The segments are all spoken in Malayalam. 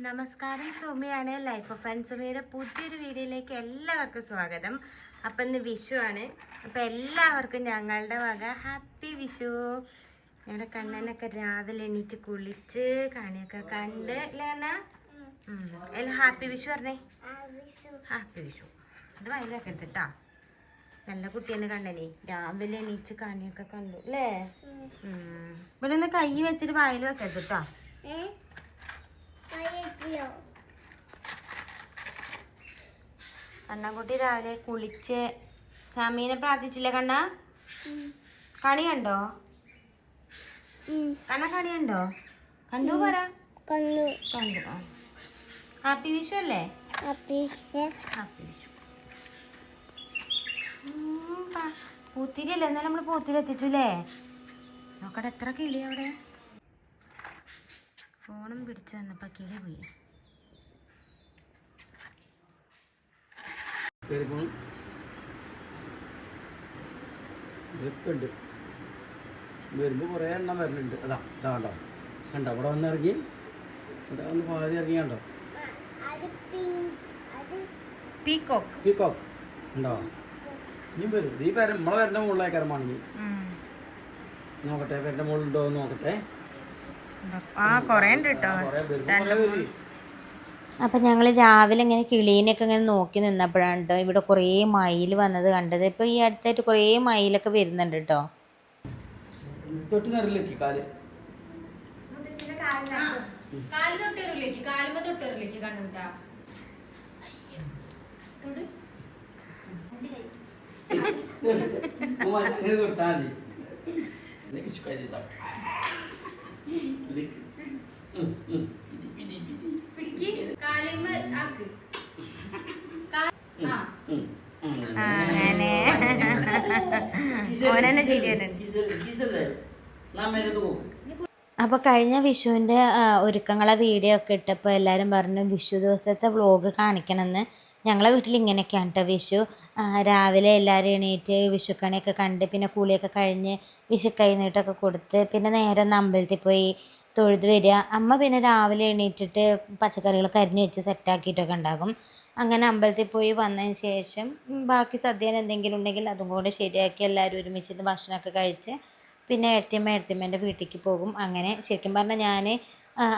നമസ്കാരം, സുമിയാണ്. ലൈഫ് ഓഫ് ഫ്രണ്ട്സ് സുമിയുടെ പുതിയൊരു വീഡിയോയിലേക്ക് എല്ലാവർക്കും സ്വാഗതം. അപ്പം ഇന്ന് വിഷു ആണ്. അപ്പം എല്ലാവർക്കും ഞങ്ങളുടെ വക ഹാപ്പി വിഷു. ഞങ്ങളുടെ കണ്ണനൊക്കെ രാവിലെ എണീറ്റ് കുളിച്ച് കണിയൊക്കെ കണ്ട് ലേണ എല്ലാം ഹാപ്പി വിഷു പറഞ്ഞേ. ഹാപ്പി വിഷു. അത് വയലൊക്കെ എടുത്തിട്ടാ. നല്ല കുട്ടിയെന്ന് കണ്ണനെ രാവിലെ എണീച്ച് കണിയൊക്കെ കണ്ടു അല്ലേ. ഇവിടെ ഒന്ന് കൈ വെച്ചിട്ട് വയൽ വെക്കരുത് കേട്ടോ. കണ്ണൻകുട്ടി രാവിലെ കുളിച്ച് സ്വാമീനെ പ്രാർത്ഥിച്ചില്ലേ കണ്ണ? കണി കണ്ടോ? കണ്ണ കണി കണ്ടോ? കണ്ടു പറ. കണ്ടു. ഹാപ്പി വിഷു അല്ലേ? ഹാപ്പി വിഷു. പൂത്തിരി അല്ലേ? എന്നാലും നമ്മള് പൂത്തിരി എത്തിച്ചല്ലേ. നോക്കട്ടെ എത്ര കിളി അവിടെ. ഫോണും പിടിച്ചു വന്നപ്പോ കിളി പോയി. വരുമ്പോ കൊറേ എണ്ണം വരുന്നുണ്ട്. അതാ ഇതാ കണ്ടോ, കണ്ടോ ഇവിടെ വന്നിറങ്ങി, ഇവിടെ വന്ന് പാതി ഇറങ്ങി. കണ്ടോ പീകോക്ക് ഉണ്ടോ? ഇനിയും വരും. ഈ പേര് നമ്മളെ പേരുടെ മുകളിലേക്കാരമാണെങ്കിൽ നോക്കട്ടെ, പേരുടെ മുകളിലുണ്ടോ എന്ന് നോക്കട്ടെ. അപ്പം ഞങ്ങൾ രാവിലെ ഇങ്ങനെ കിളീനെയൊക്കെ ഇങ്ങനെ നോക്കി നിന്നപ്പോഴാണ് കേട്ടോ ഇവിടെ കുറേ മയിൽ വന്നത് കണ്ടത്. ഇപ്പം ഈ അടുത്തായിട്ട് കുറേ മയിലൊക്കെ വരുന്നുണ്ട് കേട്ടോ. അങ്ങനെ ഓനെന്നെ അപ്പോൾ കഴിഞ്ഞ വിഷുവിൻ്റെ ഒരുക്കങ്ങളെ വീഡിയോ ഒക്കെ ഇട്ടപ്പോൾ എല്ലാവരും പറഞ്ഞു വിഷു ദിവസത്തെ വ്ലോഗ് കാണിക്കണമെന്ന്. ഞങ്ങളെ വീട്ടിൽ ഇങ്ങനെയൊക്കെയാണ് കേട്ടോ വിഷു. രാവിലെ എല്ലാവരും എണീറ്റ് വിഷുക്കണിയൊക്കെ കണ്ട് പിന്നെ കുളിയൊക്കെ കഴിഞ്ഞ് വിഷു കൈനീട്ടൊക്കെ കൊടുത്ത് പിന്നെ നേരെ ഒന്ന് അമ്പലത്തിൽ പോയി തൊഴുത് വരിക. അമ്മ പിന്നെ രാവിലെ എണീറ്റിട്ട് പച്ചക്കറികളൊക്കെ അരിഞ്ഞ് വെച്ച് സെറ്റാക്കിയിട്ടൊക്കെ ഉണ്ടാകും. അങ്ങനെ അമ്പലത്തിൽ പോയി വന്നതിന് ശേഷം ബാക്കി സദ്യ എന്തെങ്കിലും ഉണ്ടെങ്കിൽ അതും കൂടെ ശരിയാക്കി എല്ലാവരും ഒരുമിച്ചിട്ട് ഭക്ഷണമൊക്കെ കഴിച്ച് പിന്നെ ഏടത്തിയമ്മേൻ്റെ വീട്ടിലേക്ക് പോകും. അങ്ങനെ ശരിക്കും പറഞ്ഞാൽ ഞാൻ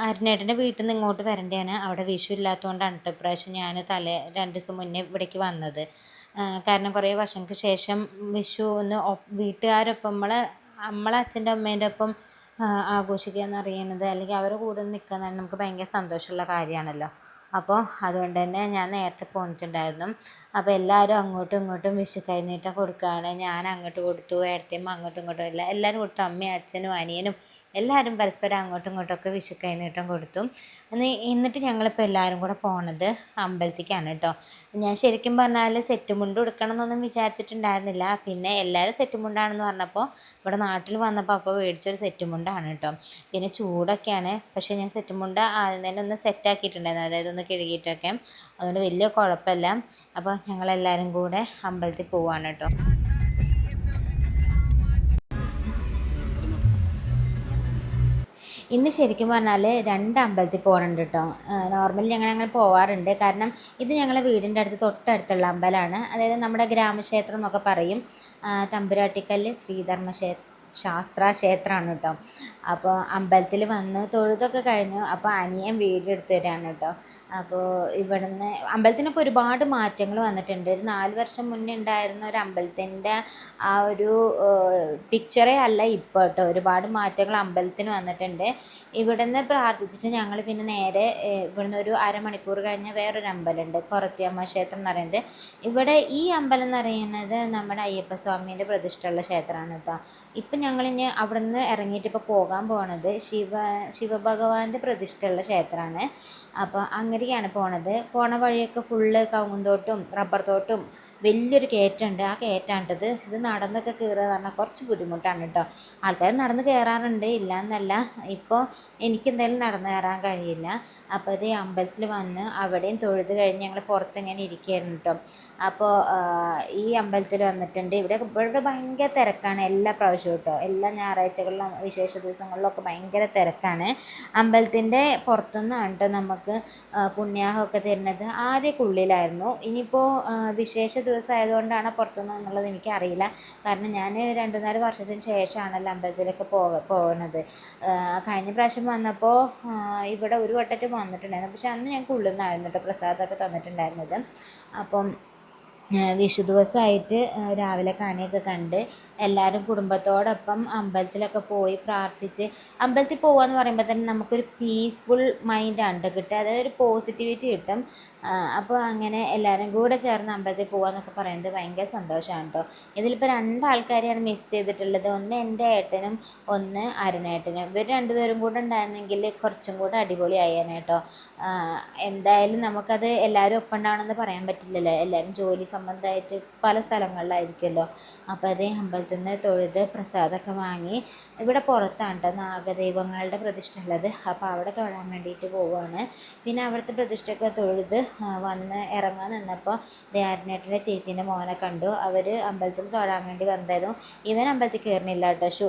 അരുണേട്ടൻ്റെ വീട്ടിൽ നിന്ന് ഇങ്ങോട്ട് വരേണ്ടതാണ്. അവിടെ വിഷു ഇല്ലാത്തതുകൊണ്ടാണ് കേട്ടോ ഇപ്രാവശ്യം ഞാൻ 2 ദിവസം മുന്നേ ഇവിടേക്ക് വന്നത്. കാരണം കുറേ വർഷങ്ങൾക്ക് ശേഷം വിഷു ഒന്ന് വീട്ടുകാരൊപ്പം നമ്മളെ അച്ഛൻ്റെ അമ്മേൻ്റെ ഒപ്പം ആഘോഷിക്കുക എന്ന് അറിയുന്നത്, അല്ലെങ്കിൽ അവരുടെ കൂടെ നിൽക്കുക എന്ന് നമുക്ക് ഭയങ്കര സന്തോഷമുള്ള കാര്യമാണല്ലോ. അപ്പോൾ അതുകൊണ്ട് തന്നെ ഞാൻ നേരത്തെ പോന്നിട്ടുണ്ടായിരുന്നു. അപ്പോൾ എല്ലാവരും അങ്ങോട്ടും ഇങ്ങോട്ടും വിഷു കൈനീട്ടം കൊടുക്കുകയാണ്. ഞാൻ അങ്ങോട്ട് കൊടുത്തു, ഏടത്തിയമ്മ അങ്ങോട്ടും ഇങ്ങോട്ടും എല്ലാവരും കൊടുത്തു. അമ്മയും അച്ഛനും അനിയനും എല്ലാവരും പരസ്പരം അങ്ങോട്ടും ഇങ്ങോട്ടൊക്കെ വിഷു കൈനീട്ടം കൊടുത്തു. എന്നിട്ട് ഞങ്ങളിപ്പോൾ എല്ലാവരും കൂടെ പോണത് അമ്പലത്തേക്കാണ് കേട്ടോ. ഞാൻ ശരിക്കും പറഞ്ഞാൽ സെറ്റ് മുണ്ട് ഉടുക്കണം എന്നൊന്നും വിചാരിച്ചിട്ടുണ്ടായിരുന്നില്ല. പിന്നെ എല്ലാവരും സെറ്റ് മുണ്ടാണെന്ന് പറഞ്ഞപ്പോൾ ഇവിടെ നാട്ടിൽ വന്നപ്പോൾ അപ്പോൾ മേടിച്ചൊരു സെറ്റ് മുണ്ടാണ് കേട്ടോ. പിന്നെ ചൂടൊക്കെയാണ്, പക്ഷേ ഞാൻ സെറ്റ് മുണ്ട ആദ്യം തന്നെ ഒന്ന് സെറ്റാക്കിയിട്ടുണ്ടായിരുന്നു, അതായത് ഒന്ന് കഴുകിയിട്ടൊക്കെ. അതുകൊണ്ട് വലിയ കുഴപ്പമില്ല. അപ്പോൾ ഞങ്ങളെല്ലാവരും കൂടെ അമ്പലത്തിൽ പോവുകയാണ് കേട്ടോ. ഇന്ന് ശരിക്കും പറഞ്ഞാൽ 2 അമ്പലത്തിൽ പോകുന്നുണ്ട് കേട്ടോ. നോർമലി ഞങ്ങൾ പോവാറുണ്ട്. കാരണം ഇത് ഞങ്ങളെ വീടിൻ്റെ അടുത്ത് തൊട്ടടുത്തുള്ള അമ്പലമാണ്. അതായത് നമ്മുടെ ഗ്രാമക്ഷേത്രം എന്നൊക്കെ പറയും. തമ്പുരാട്ടിക്കല്ല് ശാസ്ത്ര ക്ഷേത്രമാണ് കേട്ടോ. അപ്പോൾ അമ്പലത്തിൽ വന്ന് തൊഴുതൊക്കെ കഴിഞ്ഞു. അപ്പോൾ അനിയൻ വീഡിയോ എടുത്ത് തരാണ് കേട്ടോ. അപ്പോൾ ഇവിടുന്ന് അമ്പലത്തിനൊക്കെ ഒരുപാട് മാറ്റങ്ങൾ വന്നിട്ടുണ്ട്. ഒരു 4 വർഷം മുന്നേ ഉണ്ടായിരുന്ന ഒരു അമ്പലത്തിൻ്റെ ആ ഒരു പിക്ചറേ അല്ല ഇപ്പോൾ കേട്ടോ. ഒരുപാട് മാറ്റങ്ങൾ അമ്പലത്തിന് വന്നിട്ടുണ്ട്. ഇവിടുന്ന് പ്രാർത്ഥിച്ചിട്ട് ഞങ്ങൾ പിന്നെ നേരെ ഇവിടുന്ന് ഒരു അരമണിക്കൂർ കഴിഞ്ഞ് വേറൊരു അമ്പലമുണ്ട്, കൊറത്തിയമ്മ ക്ഷേത്രം എന്ന് പറയുന്നത്. ഇവിടെ ഈ അമ്പലം എന്ന് പറയുന്നത് നമ്മുടെ അയ്യപ്പസ്വാമീൻ്റെ പ്രതിഷ്ഠയുള്ള ക്ഷേത്രമാണ് കേട്ടോ. ഇപ്പം ഞങ്ങളിനി അവിടെ നിന്ന് ഇറങ്ങിയിട്ട് ഇപ്പോൾ പോകാൻ പോണത് ശിവഭഗവാന്റെ പ്രതിഷ്ഠയുള്ള ക്ഷേത്രമാണ്. അപ്പോൾ അങ്ങനെയാണ് പോണത്. പോണ വഴിയൊക്കെ ഫുള്ള് കവുങ്ങുന്തോട്ടും റബ്ബർ തോട്ടും വലിയൊരു കയറ്റമുണ്ട്. ആ കയറ്റാണിട്ടത്. ഇത് നടന്നൊക്കെ കയറുക പറഞ്ഞാൽ കുറച്ച് ബുദ്ധിമുട്ടാണ് കേട്ടോ. ആൾക്കാർ നടന്ന് കയറാറുണ്ട്, ഇല്ല എന്നല്ല. ഇപ്പോൾ എനിക്കെന്തായാലും നടന്ന് കയറാൻ കഴിയില്ല. അപ്പോൾ ഇത് അമ്പലത്തിൽ വന്ന് അവിടെയും തൊഴുത് കഴിഞ്ഞ് ഞങ്ങൾ പുറത്തിങ്ങനെ ഇരിക്കുകയായിരുന്നു കേട്ടോ. അപ്പോൾ ഈ അമ്പലത്തിൽ വന്നിട്ടുണ്ട്. ഇവിടെ ഭയങ്കര തിരക്കാണ് എല്ലാ പ്രാവശ്യവും കേട്ടോ. എല്ലാ ഞായറാഴ്ചകളിലും വിശേഷ ദിവസങ്ങളിലൊക്കെ ഭയങ്കര തിരക്കാണ്. അമ്പലത്തിൻ്റെ പുറത്തുനിന്നാണ് കേട്ടോ നമുക്ക് പുണ്യാഹമൊക്കെ തരുന്നത്. ആദ്യമൊക്കെ ഉള്ളിലായിരുന്നു. ഇനിയിപ്പോൾ വിശേഷ ദിവസം ആയതുകൊണ്ടാണ് പുറത്തുനിന്ന് എന്നുള്ളത് എനിക്കറിയില്ല. കാരണം ഞാൻ 2-4 വർഷത്തിന് ശേഷമാണല്ലോ അമ്പലത്തിലൊക്കെ പോകുന്നത്. കഴിഞ്ഞ പ്രാവശ്യം വന്നപ്പോൾ ഇവിടെ ഒരു വട്ടത്തിൽ വന്നിട്ടുണ്ടായിരുന്നു. പക്ഷെ അന്ന് ഞങ്ങൾക്ക് ഉള്ളിൽ നിന്നായിരുന്നു കേട്ടോ പ്രസാദമൊക്കെ തന്നിട്ടുണ്ടായിരുന്നത്. അപ്പം വിഷു ദിവസമായിട്ട് രാവിലെ കണിയൊക്കെ കണ്ട് എല്ലാവരും കുടുംബത്തോടൊപ്പം അമ്പലത്തിലൊക്കെ പോയി പ്രാർത്ഥിച്ച്. അമ്പലത്തിൽ പോകുകയെന്ന് പറയുമ്പോൾ തന്നെ നമുക്കൊരു പീസ്ഫുൾ മൈൻഡാണ് കിട്ടുക. അതായത് ഒരു പോസിറ്റിവിറ്റി കിട്ടും. അപ്പോൾ അങ്ങനെ എല്ലാവരും കൂടെ ചേർന്ന് അമ്പലത്തിൽ പോകുകയെന്നൊക്കെ പറയുന്നത് ഭയങ്കര സന്തോഷമാണ് കേട്ടോ. ഇതിലിപ്പോൾ 2 ആൾക്കാരെയാണ് മിസ് ചെയ്തിട്ടുള്ളത്. ഒന്ന് എൻ്റെ ഏട്ടനും ഒന്ന് അരുണേട്ടനും. ഇവർ 2 പേരും കൂടെ ഉണ്ടായിരുന്നെങ്കിൽ കുറച്ചും കൂടെ അടിപൊളിയായേനെ കേട്ടോ. എന്തായാലും നമുക്കത് എല്ലാവരും ഒപ്പം ഉണ്ടാവണമെന്ന് പറയാൻ പറ്റില്ലല്ലോ. എല്ലാവരും ജോലി സംബന്ധമായിട്ട് പല സ്ഥലങ്ങളിലായിരിക്കുമല്ലോ. അപ്പോൾ അതേ അമ്പലത്തിൽ നിന്ന് തൊഴുത് പ്രസാദമൊക്കെ വാങ്ങി. ഇവിടെ പുറത്താണ് കേട്ടോ നാഗദൈവങ്ങളുടെ പ്രതിഷ്ഠ ഉള്ളത്. അപ്പോൾ അവിടെ തൊഴാൻ വേണ്ടിയിട്ട് പോവുകയാണ്. പിന്നെ അവിടുത്തെ പ്രതിഷ്ഠയൊക്കെ തൊഴുത് വന്ന് ഇറങ്ങാൻ നിന്നപ്പോൾ അരുണേട്ടൻ്റെ ചേച്ചീൻ്റെ മോനെ കണ്ടു. അവർ അമ്പലത്തിൽ തൊഴാൻ വേണ്ടി വന്നതായിരുന്നു. ഇവൻ അമ്പലത്തിൽ കയറുന്നില്ല കേട്ടോ.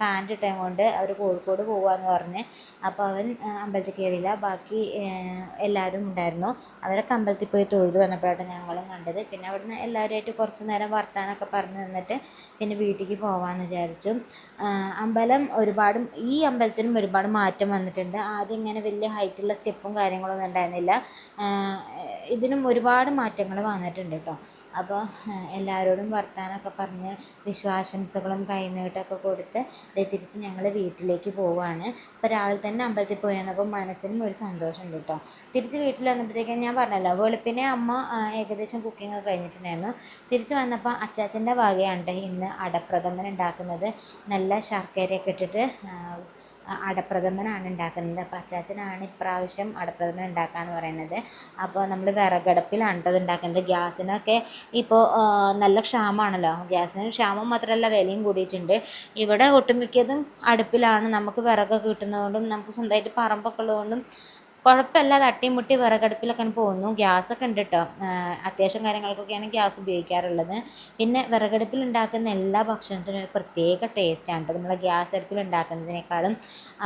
പാൻറ്റ് ഇട്ടത് കൊണ്ട് അവർ കോഴിക്കോട് പോവാന്ന് പറഞ്ഞ്. അപ്പോൾ അവൻ അമ്പലത്തിൽ കയറിയില്ല. ബാക്കി എല്ലാവരും ഉണ്ടായിരുന്നു. അവരൊക്കെ അമ്പലത്തിൽ പോയി തൊഴുത് വന്നപ്പോഴാണ് ഞങ്ങളും കണ്ടത്. പിന്നെ അവിടുന്ന് എല്ലാവരുമായിട്ട് കുറച്ച് നേരം വർത്താനമൊക്കെ പറഞ്ഞ് നിന്നിട്ട് പിന്നെ വീട്ടിലേക്ക് പോകാമെന്ന് വിചാരിച്ചു. ഈ അമ്പലത്തിനും ഒരുപാട് മാറ്റം വന്നിട്ടുണ്ട്. ആദ്യം ഇങ്ങനെ വലിയ ഹൈറ്റുള്ള സ്റ്റെപ്പും കാര്യങ്ങളൊന്നും ഉണ്ടായിരുന്നില്ല. ഇതിനും ഒരുപാട് മാറ്റങ്ങൾ വന്നിട്ടുണ്ട് കേട്ടോ. അപ്പോൾ എല്ലാവരോടും വർത്താനമൊക്കെ പറഞ്ഞ് വിശ്വാസംസകളും കൈനീട്ടമൊക്കെ കൊടുത്ത് തിരിച്ച് ഞങ്ങൾ വീട്ടിലേക്ക് പോവുകയാണ്. അപ്പോൾ രാവിലെ തന്നെ അമ്പലത്തിൽ പോയി വന്നപ്പോൾ മനസ്സിനും ഒരു സന്തോഷമുണ്ട് കേട്ടോ. തിരിച്ച് വീട്ടിൽ വന്നപ്പോഴത്തേക്കും ഞാൻ പറഞ്ഞല്ലോ വെളുപ്പിനെ അമ്മ ഏകദേശം കുക്കിംഗ് ഒക്കെ കഴിഞ്ഞിട്ടുണ്ടായിരുന്നു. തിരിച്ച് വന്നപ്പോൾ അച്ചാച്ചൻ്റെ വകയാണ് കേട്ടോ ഇന്ന് അടപ്രഥമൻ ഉണ്ടാക്കുന്നത്. നല്ല ശർക്കരയൊക്കെ ഇട്ടിട്ട് അടപ്രഥമനാണ് ഉണ്ടാക്കുന്നത്. അപ്പോൾ അച്ചാച്ചനാണ് ഇപ്രാവശ്യം അടപ്രഥമൻ ഉണ്ടാക്കാമെന്ന് പറയുന്നത്. അപ്പോൾ നമ്മൾ വിറകടുപ്പിലാണ് കേട്ടോ അത് ഉണ്ടാക്കുന്നത്. ഗ്യാസിനൊക്കെ ഇപ്പോൾ നല്ല ക്ഷാമമാണല്ലോ. ഗ്യാസിന് ക്ഷാമം മാത്രമല്ല വിലയും കൂടിയിട്ടുണ്ട്. ഇവിടെ ഒട്ടുമിക്കതും അടുപ്പിലാണ്. നമുക്ക് വിറകൊക്കെ കിട്ടുന്നതുകൊണ്ടും നമുക്ക് സ്വന്തമായിട്ട് പറമ്പൊക്കെ ഉള്ളതുകൊണ്ടും കുഴപ്പമില്ല. തട്ടിയും മുട്ടി വിറകടുപ്പിലൊക്കെ പോകുന്നു. ഗ്യാസൊക്കെ ഉണ്ട് കേട്ടോ. അത്യാവശ്യം കാര്യങ്ങൾക്കൊക്കെയാണ് ഗ്യാസ് ഉപയോഗിക്കാറുള്ളത്. പിന്നെ വിറകടുപ്പിൽ ഉണ്ടാക്കുന്ന എല്ലാ ഭക്ഷണത്തിനും ഒരു പ്രത്യേക ടേസ്റ്റാണ് കേട്ടോ നമ്മളെ ഗ്യാസ് അടുപ്പിൽ ഉണ്ടാക്കുന്നതിനേക്കാളും.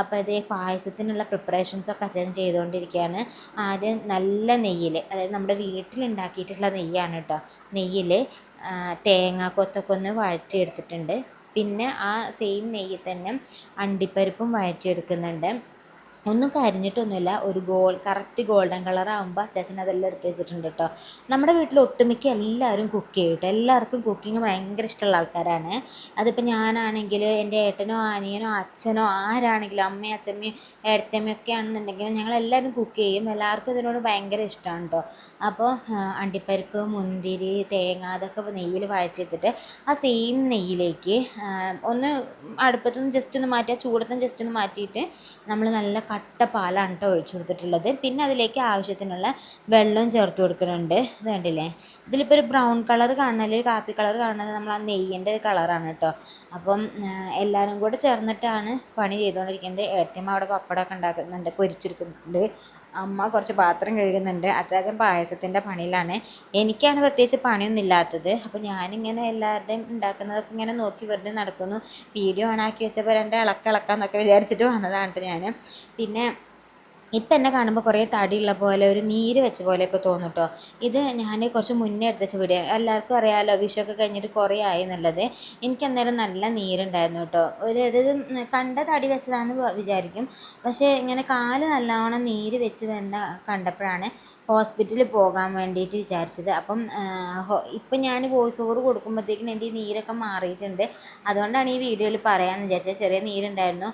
അപ്പോൾ ഇതേ പായസത്തിനുള്ള പ്രിപ്പറേഷൻസൊക്കെ അച്ഛൻ ചെയ്തുകൊണ്ടിരിക്കുകയാണ്. ആദ്യം നല്ല നെയ്യിൽ, അതായത് നമ്മുടെ വീട്ടിലുണ്ടാക്കിയിട്ടുള്ള നെയ്യാണ് കേട്ടോ. നെയ്യിൽ തേങ്ങാക്കൊത്തൊക്കെ ഒന്ന് വഴറ്റിയെടുത്തിട്ടുണ്ട്. പിന്നെ ആ സെയിം നെയ്യിൽ തന്നെ അണ്ടിപ്പരിപ്പും വഴറ്റിയെടുക്കുന്നുണ്ട്. ഒന്നും കരിഞ്ഞിട്ടൊന്നുമില്ല. ഒരു കറക്റ്റ് ഗോൾഡൻ കളറാകുമ്പോൾ അച്ചാച്ചൻ അതെല്ലാം എടുത്ത് വെച്ചിട്ടുണ്ട് കേട്ടോ. നമ്മുടെ വീട്ടിൽ ഒട്ടുമിക്ക എല്ലാവരും കുക്ക് ചെയ്യും കേട്ടോ. എല്ലാവർക്കും കുക്കിങ് ഭയങ്കര ഇഷ്ടമുള്ള ആൾക്കാരാണ്. അതിപ്പോൾ ഞാനാണെങ്കിൽ എൻ്റെ ഏട്ടനോ അനിയനോ അച്ഛനോ ആരാണെങ്കിലും അമ്മയും അച്ഛമ്മയും ഏട്ടത്തമ്മയും ഒക്കെ ആണെന്നുണ്ടെങ്കിലും ഞങ്ങളെല്ലാവരും കുക്ക് ചെയ്യും. എല്ലാവർക്കും ഇതിനോട് ഭയങ്കര ഇഷ്ടമാണ് കേട്ടോ. അപ്പോൾ അണ്ടിപ്പരിപ്പ്, മുന്തിരി, തേങ്ങ അതൊക്കെ നെയ്യിൽ വഴറ്റിയെടുത്തിട്ട് ആ സെയിം നെയ്യിലേക്ക് ഒന്ന് അടുപ്പത്തുനിന്ന് ജസ്റ്റ് ഒന്ന് മാറ്റി, ആ ചൂടത്തുനിന്ന് ജസ്റ്റ് ഒന്ന് മാറ്റിയിട്ട് നമ്മൾ നല്ല കട്ട പാലാണ് കേട്ടോ ഒഴിച്ചു കൊടുത്തിട്ടുള്ളത്. പിന്നെ അതിലേക്ക് ആവശ്യത്തിനുള്ള വെള്ളവും ചേർത്ത് കൊടുക്കുന്നുണ്ട്. ഇത് കണ്ടില്ലേ, ഇതിലിപ്പോൾ ഒരു ബ്രൗൺ കളർ കാണുന്നത്, കാപ്പി കളർ കാണുന്നത് നമ്മൾ ആ നെയ്യിൻ്റെ കളറാണ് കേട്ടോ. അപ്പം എല്ലാവരും കൂടെ ചേർന്നിട്ടാണ് പണി ചെയ്തുകൊണ്ടിരിക്കുന്നത്. ഏട്ടത്തിയമ്മ അവിടെ പപ്പടമൊക്കെ ഉണ്ടാക്കുന്നുണ്ട്, പൊരിച്ചെടുക്കുന്നുണ്ട്. അമ്മ കുറച്ച് പാത്രം കഴുകുന്നുണ്ട്. അച്ചാച്ചൻ പായസത്തിൻ്റെ പണിയിലാണ്. എനിക്കാണ് പ്രത്യേകിച്ച് പണിയൊന്നും ഇല്ലാത്തത്. അപ്പോൾ ഞാനിങ്ങനെ എല്ലാവരുടെയും ഉണ്ടാക്കുന്നതൊക്കെ ഇങ്ങനെ നോക്കി വെറുതെ നടക്കുന്നു. വീഡിയോ ഓണാക്കി വെച്ചപ്പോൾ ഇളക്കാന്നൊക്കെ വിചാരിച്ചിട്ട് വന്നതാണ് ഞാൻ. പിന്നെ ഇപ്പം എന്നെ കാണുമ്പോൾ കുറേ തടിയുള്ള പോലെ ഒരു നീര് വെച്ച പോലെയൊക്കെ തോന്നും കേട്ടോ. ഇത് ഞാൻ കുറച്ച് മുന്നേ എടുത്ത വീഡിയോ. എല്ലാവർക്കും അറിയാമല്ലോ വിഷുവൊക്കെ കഴിഞ്ഞിട്ട് കുറേ ആയി എന്നുള്ളത്. എനിക്ക് അന്നേരം നല്ല നീരുണ്ടായിരുന്നു കേട്ടോ. അതായത് കണ്ട തടി വെച്ചതാണെന്ന് വിചാരിക്കും. പക്ഷേ ഇങ്ങനെ കാല് നല്ലവണ്ണം നീര് വെച്ച് വന്ന കണ്ടപ്പോഴാണ് ഹോസ്പിറ്റലിൽ പോകാൻ വേണ്ടിയിട്ട് വിചാരിച്ചത്. അപ്പം ഇപ്പം ഞാൻ വോയിസ് ഓവർ കൊടുക്കുമ്പോഴത്തേക്കിനും എൻ്റെ ഈ നീരൊക്കെ മാറിയിട്ടുണ്ട്. അതുകൊണ്ടാണ് ഈ വീഡിയോയിൽ പറയാമെന്ന് വിചാരിച്ചത്. ചെറിയ നീരുണ്ടായിരുന്നു.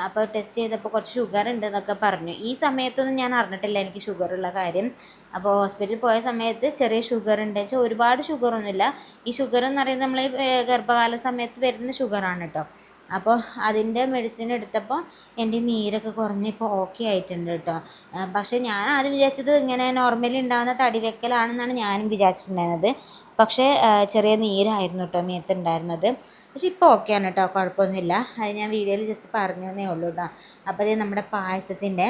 അപ്പോൾ ടെസ്റ്റ് ചെയ്തപ്പോൾ കുറച്ച് ഷുഗർ ഉണ്ടെന്നൊക്കെ പറഞ്ഞു. ഈ സമയത്തൊന്നും ഞാൻ അറിഞ്ഞിട്ടില്ല എനിക്ക് ഷുഗറുള്ള കാര്യം. അപ്പോൾ ഹോസ്പിറ്റലിൽ പോയ സമയത്ത് ചെറിയ ഷുഗർ ഉണ്ട് വെച്ചാൽ ഒരുപാട് ഷുഗറൊന്നുമില്ല. ഈ ഷുഗർ എന്ന് പറയുന്നത് നമ്മൾ ഈ ഗർഭകാല സമയത്ത് വരുന്ന ഷുഗറാണ് കേട്ടോ. അപ്പോൾ അതിൻ്റെ മെഡിസിൻ എടുത്തപ്പോൾ എൻ്റെ നീരൊക്കെ കുറഞ്ഞ് ഇപ്പോൾ ഓക്കെ ആയിട്ടുണ്ട് കേട്ടോ. പക്ഷേ ഞാൻ ആദ്യം വിചാരിച്ചത് ഇങ്ങനെ നോർമലി ഉണ്ടാകുന്ന തടി വെക്കലാണെന്നാണ് ഞാനും വിചാരിച്ചിട്ടുണ്ടായിരുന്നത്. പക്ഷേ ചെറിയ നീരായിരുന്നു കേട്ടോ മേത്തുണ്ടായിരുന്നത്. പക്ഷെ ഇപ്പോൾ ഓക്കെയാണ് കേട്ടോ, കുഴപ്പമൊന്നുമില്ല. അത് ഞാൻ വീഡിയോയിൽ ജസ്റ്റ് പറഞ്ഞു എന്നേ ഉള്ളൂ കേട്ടോ. അപ്പോൾ ഇത് നമ്മുടെ പായസത്തിൻ്റെ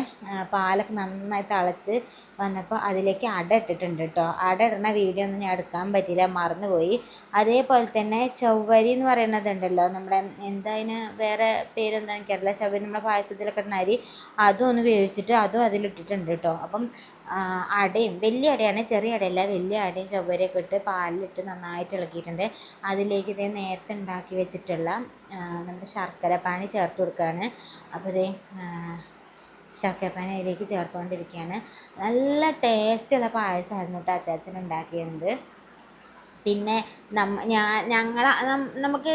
പാലൊക്കെ നന്നായി തിളച്ച് വന്നപ്പോൾ അതിലേക്ക് അട ഇട്ടിട്ടുണ്ട് കേട്ടോ. അട ഇടുന്ന വീഡിയോ ഒന്നും ഞാൻ എടുക്കാൻ പറ്റിയില്ല, മറന്നുപോയി. അതേപോലെ തന്നെ ചൊവ്വരി എന്ന് പറയുന്നതുണ്ടല്ലോ, നമ്മുടെ എന്താ അതിന് വേറെ പേരെന്താ എനിക്കറിയില്ല, ചൊവ്വരി നമ്മുടെ പായസത്തിലൊക്കെ ഇടുന്ന അരി, അതും ഒന്ന് വേവിച്ചിട്ട് അതും അതിലിട്ടിട്ടുണ്ട് കേട്ടോ. അപ്പം അടയും, വലിയ അടയാണ്, ചെറിയ അടയല്ല, വലിയ അടയും ചൊവ്വരിയൊക്കെ ഇട്ട് പാലിലിട്ട് നന്നായിട്ട് ഇളക്കിയിട്ടുണ്ട്. അതിലേക്ക് ഇതേ നേരത്തെ ഉണ്ടാക്കി വെച്ചിട്ടുള്ള നമ്മുടെ ശർക്കര പാനി ചേർത്ത് കൊടുക്കുകയാണ്. അപ്പോൾ ഇതേ ശർക്കരപ്പാനി അതിലേക്ക് ചേർത്തുകൊണ്ടിരിക്കുകയാണ്. നല്ല ടേസ്റ്റുള്ള പായസമായിരുന്നു കേട്ടോ അച്ചാച്ചൻ ഉണ്ടാക്കിയത്. പിന്നെ നമുക്ക്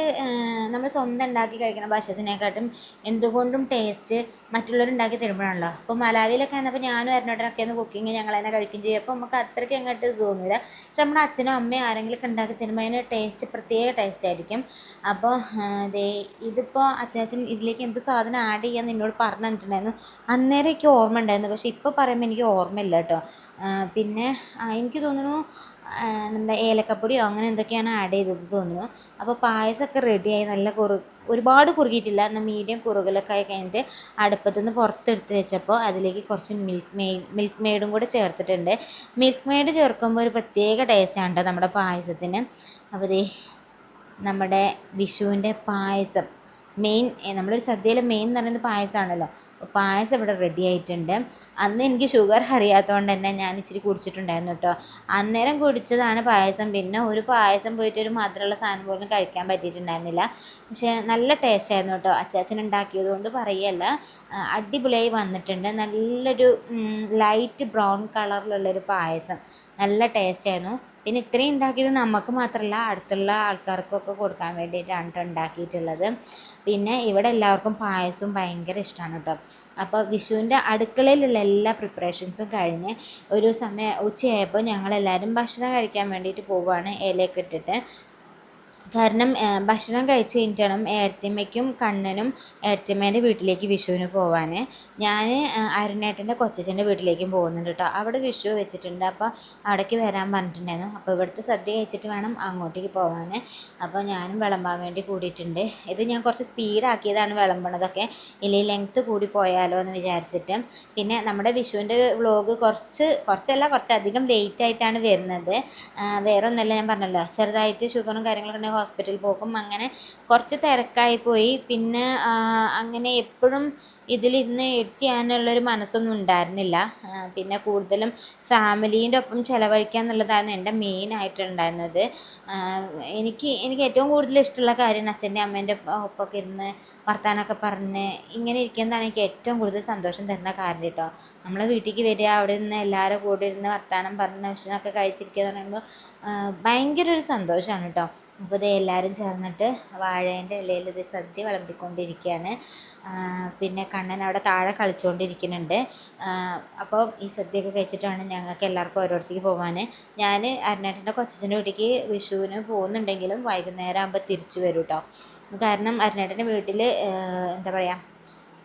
നമ്മൾ സ്വന്തം ഉണ്ടാക്കി കഴിക്കുന്ന ഭക്ഷണത്തിനെക്കാട്ടും എന്തുകൊണ്ടും ടേസ്റ്റ് മറ്റുള്ളവരുണ്ടാക്കി തരുമ്പോഴാണല്ലോ. അപ്പോൾ മലാവിയിലൊക്കെ ആയിരുന്നപ്പോൾ ഞാനും അരുണേട്ടനൊക്കെ ഒന്ന് കുക്കിങ് ഞങ്ങൾ തന്നെ കഴിക്കുകയും ചെയ്യും. അപ്പോൾ നമുക്ക് അത്രയ്ക്ക് അങ്ങോട്ട് തോന്നില്ല. പക്ഷെ നമ്മുടെ അച്ഛനും അമ്മയും ആരെങ്കിലുമൊക്കെ ഉണ്ടാക്കി തരുമ്പോൾ അതിന് ടേസ്റ്റ് പ്രത്യേക ടേസ്റ്റ് ആയിരിക്കും. അപ്പോൾ ഇതിപ്പോൾ അച്ചാച്ചൻ ഇതിലേക്ക് എന്ത് സാധനം ആഡ് ചെയ്യാൻ എന്നോട് പറഞ്ഞു തന്നിട്ടുണ്ടായിരുന്നു. അന്നേരം എനിക്ക് ഓർമ്മ ഉണ്ടായിരുന്നു, പക്ഷേ ഇപ്പോൾ പറയുമ്പോൾ എനിക്ക് ഓർമ്മയില്ല കേട്ടോ. പിന്നെ എനിക്ക് തോന്നുന്നു നമ്മുടെ ഏലക്കപ്പൊടിയോ അങ്ങനെ എന്തൊക്കെയാണ് ആഡ് ചെയ്തത് തോന്നുന്നു. അപ്പോൾ പായസമൊക്കെ റെഡിയായി, നല്ല ഒരുപാട് കുറുകിയിട്ടില്ല, എന്നാൽ മീഡിയം കുറുകലൊക്കെ ആയി കഴിഞ്ഞിട്ട് അടുപ്പത്തു നിന്ന് പുറത്തെടുത്ത് വെച്ചപ്പോൾ അതിലേക്ക് കുറച്ച് മിൽക്ക് മെയ്ഡും കൂടെ ചേർത്തിട്ടുണ്ട്. മിൽക്ക് മെയ്ഡ് ചേർക്കുമ്പോൾ ഒരു പ്രത്യേക ടേസ്റ്റാണ് കേട്ടോ നമ്മുടെ പായസത്തിന്. അപ്പോൾ നമ്മുടെ വിഷുവിൻ്റെ പായസം മെയിൻ, നമ്മളൊരു സദ്യയിലെ മെയിൻ എന്ന് പറയുന്നത് പായസമാണല്ലോ. പായസം ഇവിടെ റെഡി ആയിട്ടുണ്ട്. അന്ന് എനിക്ക് ഷുഗർ അറിയാത്തതുകൊണ്ട് തന്നെ ഞാൻ ഇച്ചിരി കുടിച്ചിട്ടുണ്ടായിരുന്നു കേട്ടോ. അന്നേരം കുടിച്ചതാണ് പായസം. പിന്നെ ഒരു പായസം പോയിട്ട് ഒരു മധുരമുള്ള സാധനം പോലും കഴിക്കാൻ പറ്റിയിട്ടുണ്ടായിരുന്നില്ല. പക്ഷേ നല്ല ടേസ്റ്റ് ആയിരുന്നു കേട്ടോ. അച്ചാച്ചൻ ഉണ്ടാക്കിയത് കൊണ്ട് പറയല്ല, അടിപൊളിയായി വന്നിട്ടുണ്ട്. നല്ലൊരു ലൈറ്റ് ബ്രൗൺ കളറിലുള്ളൊരു പായസം, നല്ല ടേസ്റ്റ് ആയിരുന്നു. പിന്നെ ഇത്രയും ഉണ്ടാക്കിയത് നമുക്ക് മാത്രമല്ല അടുത്തുള്ള ആൾക്കാർക്കൊക്കെ കൊടുക്കാൻ വേണ്ടിയിട്ടാണ് ഉണ്ടാക്കിയിട്ടുള്ളത്. പിന്നെ ഇവിടെ എല്ലാവർക്കും പായസവും ഭയങ്കര ഇഷ്ടമാണ് കേട്ടോ. അപ്പോൾ വിഷുവിൻ്റെ അടുക്കളയിലുള്ള എല്ലാ പ്രിപ്പറേഷൻസും കഴിഞ്ഞ് ഒരു ഉച്ചയായപ്പോൾ ഞങ്ങളെല്ലാവരും ഭക്ഷണം കഴിക്കാൻ വേണ്ടിയിട്ട് പോവുകയാണ്, ഇലയൊക്കെ ഇട്ടിട്ട്. കാരണം ഭക്ഷണം കഴിച്ച് കഴിഞ്ഞിട്ടാണ് ഏടത്തിയമ്മയ്ക്കും കണ്ണനും ഏടത്തിയമ്മേൻ്റെ വീട്ടിലേക്ക് വിഷുവിന് പോവാൻ. ഞാൻ അരുണേട്ടൻ്റെ കൊച്ചച്ഛൻ്റെ വീട്ടിലേക്കും പോകുന്നുണ്ട് കേട്ടോ. അവിടെ വിഷു വെച്ചിട്ടുണ്ട്, അപ്പോൾ അവിടേക്ക് വരാൻ പറഞ്ഞിട്ടുണ്ടായിരുന്നു. അപ്പോൾ ഇവിടുത്തെ സദ്യ കഴിച്ചിട്ട് വേണം അങ്ങോട്ടേക്ക് പോകാൻ. അപ്പോൾ ഞാനും വിളമ്പാൻ വേണ്ടി കൂടിയിട്ടുണ്ട്. ഇത് ഞാൻ കുറച്ച് സ്പീഡാക്കിയതാണ് വിളമ്പണതൊക്കെ, ഇല്ലെങ്കിൽ ലെങ്ത്ത് കൂടി പോയാലോ എന്ന് വിചാരിച്ചിട്ട്. പിന്നെ നമ്മുടെ വിഷുവിൻ്റെ വ്ളോഗ് കുറച്ചധികം ലേറ്റ് ആയിട്ടാണ് വരുന്നത്. വേറെ ഒന്നുമല്ല, ഞാൻ പറഞ്ഞല്ലോ ചെറുതായിട്ട് ഷുഗറും കാര്യങ്ങളൊക്കെ ഹോസ്പിറ്റലിൽ പോകും, അങ്ങനെ കുറച്ച് തിരക്കായി പോയി. പിന്നെ അങ്ങനെ എപ്പോഴും ഇതിലിരുന്ന് എഡിറ്റ് ചെയ്യാനുള്ളൊരു മനസ്സൊന്നും ഉണ്ടായിരുന്നില്ല. പിന്നെ കൂടുതലും ഫാമിലീൻ്റെ ഒപ്പം ചിലവഴിക്കുക എന്നുള്ളതായിരുന്നു എൻ്റെ മെയിനായിട്ടുണ്ടായിരുന്നത്. എനിക്ക് ഏറ്റവും കൂടുതൽ ഇഷ്ടമുള്ള കാര്യമാണ് അച്ഛൻ്റെ അമ്മേൻ്റെ ഒപ്പമൊക്കെ ഇരുന്ന് വർത്താനമൊക്കെ പറഞ്ഞ് ഇങ്ങനെ ഇരിക്കുന്നതാണ് എനിക്ക് ഏറ്റവും കൂടുതൽ സന്തോഷം തരുന്ന കാര്യം കേട്ടോ. നമ്മളെ വീട്ടിലേക്ക് വരിക, അവിടെ നിന്ന് എല്ലാവരും കൂടെ ഇരുന്ന് വർത്താനം പറഞ്ഞ് ഭക്ഷണമൊക്കെ കഴിച്ചിരിക്കുക എന്ന് പറയുമ്പോൾ ഭയങ്കര ഒരു സന്തോഷമാണ് കേട്ടോ. അപ്പോൾ ഇത് എല്ലാവരും ചേർന്നിട്ട് വാഴേൻ്റെ ഇലയിൽ ഇത് സദ്യ വിളമ്പിക്കൊണ്ടിരിക്കുകയാണ്. പിന്നെ കണ്ണൻ അവിടെ താഴെ കളിച്ചുകൊണ്ടിരിക്കുന്നുണ്ട്. അപ്പോൾ ഈ സദ്യയൊക്കെ കഴിച്ചിട്ടാണ് ഞങ്ങൾക്ക് എല്ലാവർക്കും ഓരോരുത്തേക്ക് പോകാൻ. ഞാൻ അരുണേട്ടൻ്റെ കൊച്ചച്ഛൻ്റെ വീട്ടിലേക്ക് വിഷുവിന് പോകുന്നുണ്ടെങ്കിലും വൈകുന്നേരം ആകുമ്പോൾ തിരിച്ചു വരും കേട്ടോ. കാരണം അരുണേട്ടൻ്റെ വീട്ടിൽ എന്താ പറയുക,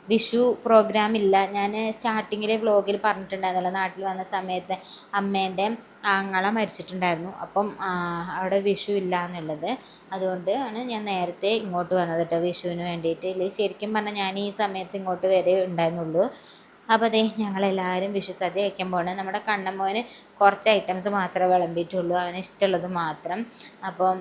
വിഷു പ്രോഗ്രാം ഇല്ല. ഞാൻ സ്റ്റാർട്ടിങ്ങിലെ വ്ളോഗിൽ പറഞ്ഞിട്ടുണ്ടായിരുന്നല്ലോ, നാട്ടിൽ വന്ന സമയത്ത് അമ്മേൻ്റെ ആങ്ങള മരിച്ചിട്ടുണ്ടായിരുന്നു. അപ്പം അവിടെ വിഷു ഇല്ല എന്നുള്ളത്, അതുകൊണ്ടാണ് ഞാൻ നേരത്തെ ഇങ്ങോട്ട് വന്നത് കേട്ടോ വിഷുവിന് വേണ്ടിയിട്ട്. ഇല്ലെങ്കിൽ ശരിക്കും പറഞ്ഞാൽ ഞാൻ ഈ സമയത്ത് ഇങ്ങോട്ട് വരെ ഉണ്ടായിരുന്നുള്ളൂ. അപ്പോൾ ഞങ്ങളെല്ലാവരും വിഷു സദ്യ കഴിക്കാൻ പോകണം. നമ്മുടെ കണ്ണമ്മോന് കുറച്ച് ഐറ്റംസ് മാത്രമേ വിളമ്പിയിട്ടുള്ളൂ, അവന് ഇഷ്ടമുള്ളത് മാത്രം. അപ്പം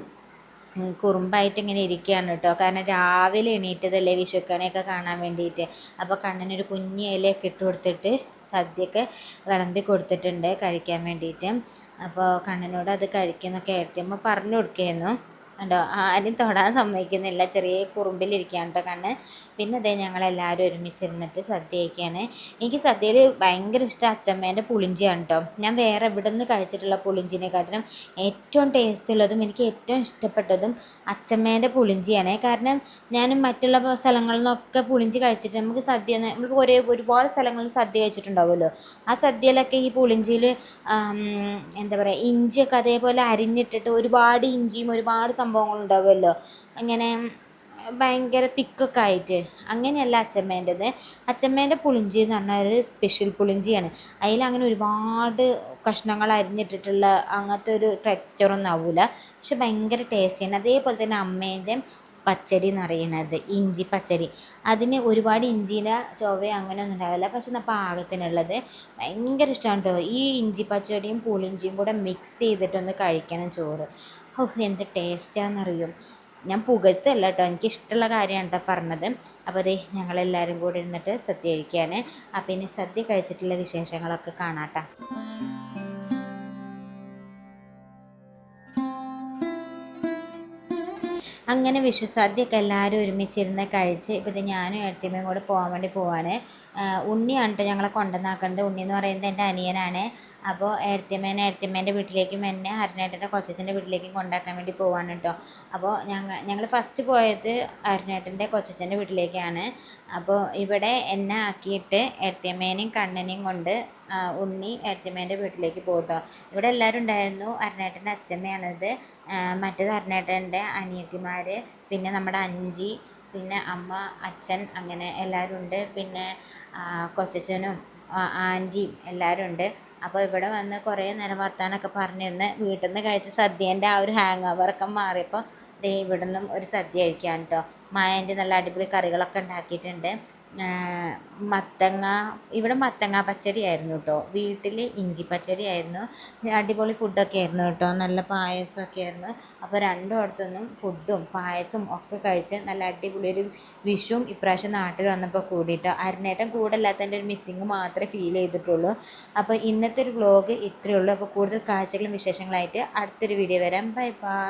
കുറുമ്പായിട്ട് ഇങ്ങനെ ഇരിക്കുകയാണ് കേട്ടോ. കാരണം രാവിലെ എണീറ്റതല്ലേ വിഷുക്കണിയൊക്കെ കാണാൻ വേണ്ടിയിട്ട്. അപ്പോൾ കണ്ണനൊരു കുഞ്ഞ് ഇലയൊക്കെ ഇട്ട് കൊടുത്തിട്ട് സദ്യയൊക്കെ വിളമ്പി കൊടുത്തിട്ടുണ്ട് കഴിക്കാൻ വേണ്ടിയിട്ട്. അപ്പോൾ കണ്ണനോട് അത് കഴിക്കുന്നൊക്കെ എടുത്തുമ്പോൾ പറഞ്ഞു കൊടുക്കുകയായിരുന്നു. കണ്ടോ, ആരും തൊടാൻ സമ്മതിക്കുന്നില്ല, ചെറിയ കുറുമ്പിലിരിക്കുകയാണ് കേട്ടോ കണ്ണ്. പിന്നെ ഞങ്ങളെല്ലാവരും ഒരുമിച്ചിരുന്നിട്ട് സദ്യ കഴിക്കുകയാണ്. എനിക്ക് സദ്യയിൽ ഭയങ്കര ഇഷ്ടം അച്ചമ്മേൻ്റെ പുളിഞ്ചിയാണ് കേട്ടോ. ഞാൻ വേറെ എവിടെ നിന്ന് കഴിച്ചിട്ടുള്ള പുളിഞ്ചിനെക്കാട്ടിലും ഏറ്റവും ടേസ്റ്റ് ഉള്ളതും എനിക്ക് ഏറ്റവും ഇഷ്ടപ്പെട്ടതും അച്ചമ്മേൻ്റെ പുളിഞ്ചിയാണ്. കാരണം ഞാൻ മറ്റുള്ള സ്ഥലങ്ങളിൽ നിന്നൊക്കെ പുളിഞ്ചി കഴിച്ചിട്ട് നമുക്ക് നമുക്ക് ഒരുപാട് സ്ഥലങ്ങളിൽ സദ്യ കഴിച്ചിട്ടുണ്ടാവുമല്ലോ. ആ സദ്യയിലൊക്കെ ഈ പുളിഞ്ചിയിൽ എന്താ പറയുക, ഇഞ്ചിയൊക്കെ അതേപോലെ അരിഞ്ഞിട്ടിട്ട് ഒരുപാട് ഇഞ്ചിയും ഒരുപാട് സംഭവങ്ങളുണ്ടാവുമല്ലോ. ഇങ്ങനെ ഭയങ്കര തിക്കൊക്കെ ആയിട്ട് അങ്ങനെയല്ല അച്ഛമ്മേൻ്റെത്. അച്ഛമ്മേൻ്റെ പുളിഞ്ചി എന്ന് പറഞ്ഞാൽ ഒരു സ്പെഷ്യൽ പുളിഞ്ചിയാണ്. അതിലങ്ങനെ ഒരുപാട് കഷ്ണങ്ങൾ അരിഞ്ഞിട്ടിട്ടുള്ള അങ്ങനത്തെ ഒരു ടെക്സ്ചറൊന്നും ആവില്ല, പക്ഷെ ഭയങ്കര ടേസ്റ്റിയാണ്. അതേപോലെ തന്നെ അമ്മേൻ്റെ പച്ചടി എന്ന് പറയുന്നത് ഇഞ്ചി പച്ചടി, അതിന് ഒരുപാട് ഇഞ്ചിയുടെ ചൊവ അങ്ങനെയൊന്നും ഉണ്ടാവില്ല, പക്ഷെ നമ്മൾ പാകത്തിനുള്ളത് ഭയങ്കര ഇഷ്ടമാണ് കേട്ടോ. ഈ ഇഞ്ചി പച്ചടിയും പുളിഞ്ചിയും കൂടെ മിക്സ് ചെയ്തിട്ടൊന്ന് കഴിക്കണം ചോറ്. ഓഹ് എന്ത് ടേസ്റ്റാണെന്നറിയും. ഞാൻ പുകഴ്ത്തല്ല കേട്ടോ, എനിക്കിഷ്ടമുള്ള കാര്യമാണ് കേട്ടോ പറഞ്ഞത്. അപ്പോൾ അതേ ഞങ്ങളെല്ലാവരും കൂടി ഇരുന്നിട്ട് സദ്യ കഴിക്കുകയാണ്. അപ്പോൾ ഇനി സദ്യ കഴിച്ചിട്ടുള്ള വിശേഷങ്ങളൊക്കെ കാണാട്ടോ. അങ്ങനെ വിഷു സദ്യയൊക്കെ എല്ലാവരും ഒരുമിച്ചിരുന്ന് കഴിച്ച് ഇപ്പോൾ ഇത് ഞാനും ഏട്ടത്തിയമ്മയും കൂടെ പോകാൻ വേണ്ടി പോവാണ്. ഉണ്ണിയാണ് കേട്ടോ ഞങ്ങളെ കൊണ്ടുവന്നാക്കുന്നത്. ഉണ്ണി എന്ന് പറയുന്നത് എൻ്റെ അനിയനാണ്. അപ്പോൾ ഏട്ടത്തിയമ്മേൻ്റെ വീട്ടിലേക്കും എന്നെ ഹരനേട്ടൻ്റെ കൊച്ചച്ഛൻ്റെ വീട്ടിലേക്കും കൊണ്ടാക്കാൻ വേണ്ടി പോവാണ് കേട്ടോ. അപ്പോൾ ഞങ്ങൾ ഫസ്റ്റ് പോയത് ഹരനേട്ടൻ്റെ കൊച്ചച്ഛൻ്റെ വീട്ടിലേക്കാണ്. അപ്പോൾ ഇവിടെ എന്നെ ആക്കിയിട്ട് ഏട്ടത്തിയമ്മേനെയും കണ്ണനെയും കൊണ്ട് ഉണ്ണി ഏട്ടത്തിയമ്മേൻ്റെ വീട്ടിലേക്ക് പോകട്ടോ. ഇവിടെ എല്ലാവരും ഉണ്ടായിരുന്നു. അരനേട്ടൻ്റെ അച്ഛമ്മയാണിത്, മറ്റേത് അരനേട്ടൻ്റെ അനിയത്തിമാർ, പിന്നെ നമ്മുടെ അഞ്ചി, പിന്നെ അമ്മ, അച്ഛൻ, അങ്ങനെ എല്ലാവരും ഉണ്ട്. പിന്നെ കൊച്ചച്ഛനും ആൻറ്റിയും എല്ലാവരും ഉണ്ട്. അപ്പോൾ ഇവിടെ വന്ന് കുറേ നേരം വർത്താനമൊക്കെ പറഞ്ഞിരുന്ന് വീട്ടിൽ നിന്ന് കഴിച്ച സദ്യേൻ്റെ ആ ഒരു ഹാങ് ഓവറൊക്കെ മാറിയപ്പോൾ ദേ ഇവിടെ നിന്നും ഒരു സദ്യ കഴിക്കാൻ കേട്ടോ. മായേൻ്റെ നല്ല അടിപൊളി കറികളൊക്കെ ഉണ്ടാക്കിയിട്ടുണ്ട്. മത്തങ്ങ, ഇവിടെ മത്തങ്ങ പച്ചടി ആയിരുന്നു കേട്ടോ, വീട്ടിൽ ഇഞ്ചി പച്ചടി ആയിരുന്നു. അടിപൊളി ഫുഡൊക്കെ ആയിരുന്നു കേട്ടോ, നല്ല പായസമൊക്കെ ആയിരുന്നു. അപ്പോൾ രണ്ടിടത്തുനിന്നും ഫുഡും പായസവും ഒക്കെ കഴിച്ച് നല്ല അടിപൊളി ഒരു വിഷുവും ഇപ്രാവശ്യം നാട്ടിൽ വന്നപ്പോൾ കൂടിയിട്ടോ. അരനേട്ടം കൂടെ അല്ലാത്തതിൻ്റെ ഒരു മിസ്സിങ് മാത്രമേ ഫീൽ ചെയ്തിട്ടുള്ളൂ. അപ്പോൾ ഇന്നത്തെ ഒരു വ്ലോഗ് ഇത്രയേ ഉള്ളൂ. അപ്പോൾ കൂടുതൽ കാഴ്ചകളും വിശേഷങ്ങളായിട്ട് അടുത്തൊരു വീഡിയോ വരാം. Bye bye.